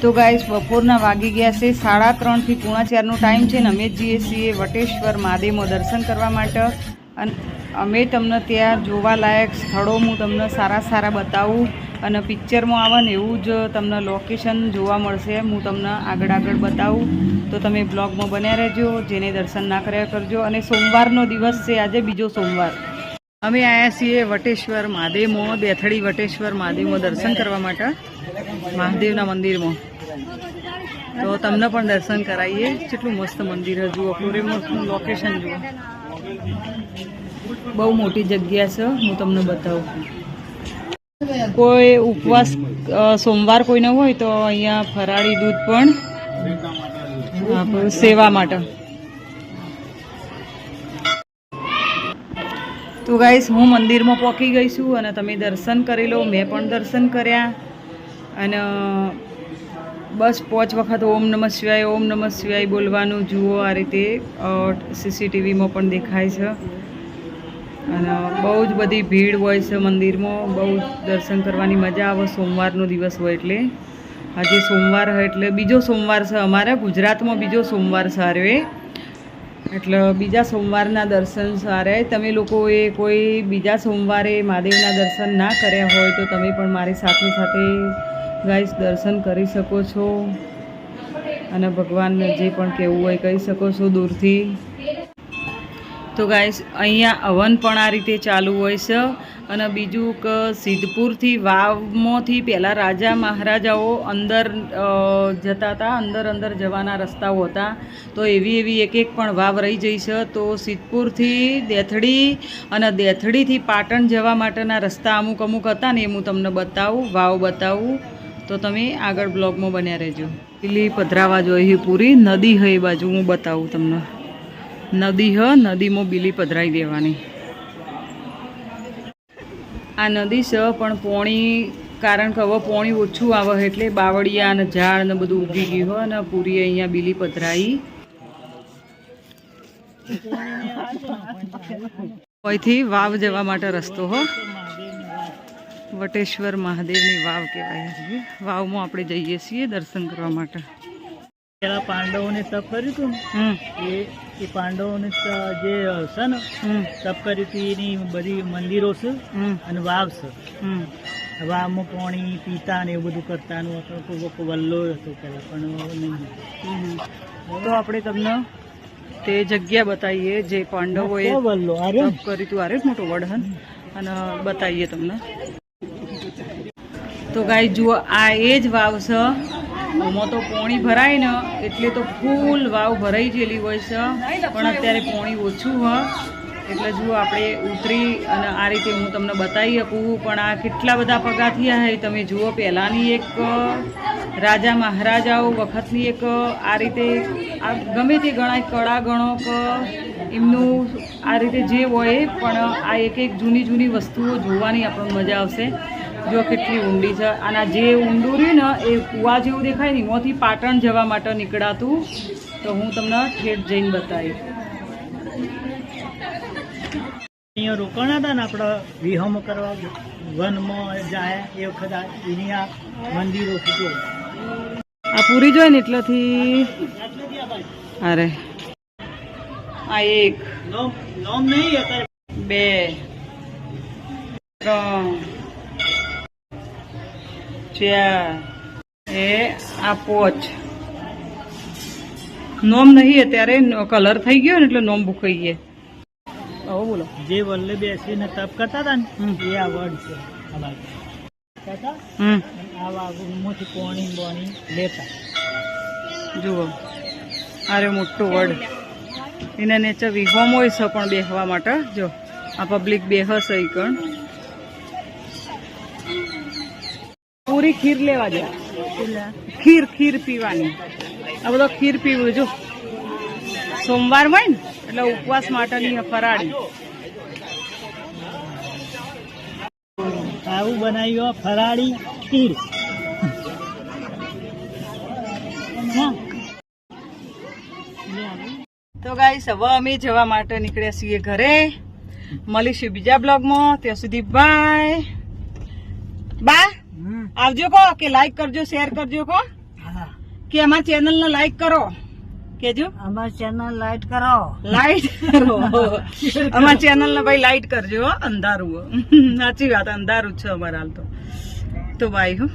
તો ગાઈસ બપોરના વાગી ગયા છે 3:30 થી 4:45નો ટાઈમ છે ને અમે જઈએ છીએ વટેશ્વર મહાદેવમાં દર્શન કરવા માટે અને અમે તમને ત્યાં જોવાલાયક સ્થળો હું તમને સારા બતાવું અને પિક્ચરમાં આવે ને એવું જ તમને લોકેશન જોવા મળશે હું તમને આગળ બતાવું તો તમે બ્લોગમાં બન્યા રહેજો જેને દર્શન ના કર્યા કરજો અને સોમવારનો દિવસ છે આજે બીજો સોમવાર અમે આવ્યા છીએ વટેશ્વર મહાદેવમાં દેથડી વટેશ્વર મહાદેવમાં દર્શન કરવા માટે મહાદેવના મંદિરમાં તો તમને પણ દર્શન કરાવીએ કેટલું મસ્ત મંદિર જુઓ પૂરેનું લોકેશન જુઓ બહુ મોટી જગ્યા છે હું તમને બતાવું કોઈ ઉપવાસ સોમવાર કોઈને હોય તો અહીંયા ફરાળી દૂધ પણ સેવા માટે તો ગાઈસ હું મંદિરમાં પહોંચી ગઈ છું અને તમે દર્શન કરી લો મેં પણ દર્શન કર્યા અને બસ 5 વખત ઓમ નમઃ શિવાય બોલવાનું જુઓ આ રીતે સીસીટીવીમાં પણ દેખાય છે અને બહુ જ બધી ભીડ હોય છે મંદિરમાં બહુ દર્શન કરવાની મજા આવે સોમવારનો દિવસ હોય એટલે આજે સોમવાર હોય એટલે બીજો સોમવાર છે અમારે ગુજરાતમાં બીજો સોમવાર સારો એટલે બીજા સોમવારના દર્શન સારે તમે લોકોએ કોઈ બીજા સોમવારે મહાદેવના દર્શન ના કર્યા હોય તો તમે પણ મારી સાથે ગાઈસ દર્શન કરી શકો છો અને ભગવાનને જે પણ કહેવું હોય કહી શકો છો દૂરથી તો ગાઈસ અહીંયા હવન પણ આ રીતે ચાલુ હોય છે અને બીજું કે સિદ્ધપુરથી વાવમાંથી પહેલાં રાજા મહારાજાઓ અંદર જતા હતા અંદર જવાના રસ્તાઓ હતા તો એવી એક પણ વાવ રહી જઈ છે તો સિદ્ધપુરથી દેથડી અને દેથડીથી પાટણ જવા માટેના રસ્તા અમુક હતા ને એ હું તમને બતાવું વાવ બતાવું તો તમે આગળ બ્લોગમાં બન્યા રહેજો પેલી પધરાવા જોઈએ પૂરી નદી હોય એ બાજુ હું બતાવું તમને નદીમાં બીલી પધરાઈ દેવાની આ નદી છે પણ પોણી કારણ કે હવે પોણી ઓછું આવે એટલે બાવળિયા અને ઝાડ ને બધું ઉગી ગયું હોય અને પૂરી અહીંયા બીલી પધરાઈ અહીંથી વાવ જવા માટે રસ્તો હો વટેશ્વર મહાદેવની વાવ કહેવાય વાવમાં આપણે જઈએ છીએ દર્શન કરવા માટે પેલા પાંડવોને તપ કર્યું હતું એ પાંડવોને જે છે ને તપ કર્યું હતું એની બધી મંદિરો છે અને વાવ છે વાવમાં પાણી પીતા ને એવું બધું કરતા વલ્લો હતો પેલા પણ તો આપણે તમને તે જગ્યા બતાવીએ જે પાંડવોએ વલ્લો તપ કર્યું હતું આરે મોટો વડહન અને બતાવીએ તમને તો ગાય જુઓ આ એ જ વાવ છે આમાં તો પોણી ભરાય ને એટલે તો ફૂલ વાવ ભરાઈ ગયેલી હોય છે પણ અત્યારે પોણી ઓછું હોય એટલે જુઓ આપણે ઉતરી અને આ રીતે હું તમને બતાવી શકું પણ આ કેટલા બધા પગથિયા છે તમે જુઓ પહેલાંની એક રાજા મહારાજાઓ વખતની એક આ રીતે આ ગમે તે ગણાય કળા ગણો કે એમનું આ રીતે જે હોય પણ આ એક જૂની વસ્તુઓ જોવાની આપણને મજા આવશે જો કેટલી ઊંડી છે અને જે ઊંડું રહ્યું ને એ કૂવા જેવું દેખાય ને એમાંથી પાટણ જવા માટે નીકળાતું તો હું તમને ઠેઠ જઈને બતાવીશ અહીંયા રોકાણા હતા ને આપણે વિહમો કરવા વનમાં જાય એ વખત એની આ મંદિરો છે આ પૂરી જોઈ ને એટલેથી અરે આ 1 નોમ નહીં અત્યારે 2 3 4 એ આ 5 નોમ નહીં અત્યારે કલર થઈ ગયો ને એટલે નોમ ભૂખાઈ ગયા હવે બોલો જે વલ્લે બેસીને તપ કરતા હતા ને એ આ વડ છે આ વાગમાંથી પોણી બોણી લેતા જુઓ અરે મોટું વડ એના નીચે વિહોમ હોય છે પણ બેસવા માટે જો આ પબ્લિક બેહશે એ કણ પૂરી ખીર લેવા દે ખીર પીવાની આ બધો ખીર પીવું જો સોમવાર હોય ને એટલે ઉપવાસ માટેની ફરાળી આવું બનાવ્યું ફરાળી ખીર તો ગાઈસ હવે અમે જવા માટે નીકળ્યા છીએ ઘરે મળીશું બીજા બ્લોગમાં ત્યાં સુધી બાય બા આવજો કો કે લાઈક કરજો શેર કરજો કો કે અમારા ચેનલ ને લાઈક કરો કેજો અમારી ચેનલ લાઈટ કરો. લાઈટ કરો અમારા ચેનલ ને ભાઈ લાઈટ કરજો હો, અંધારું હો. સાચી વાત અંધારું જ છે અમારે હાલ તો બાય હો.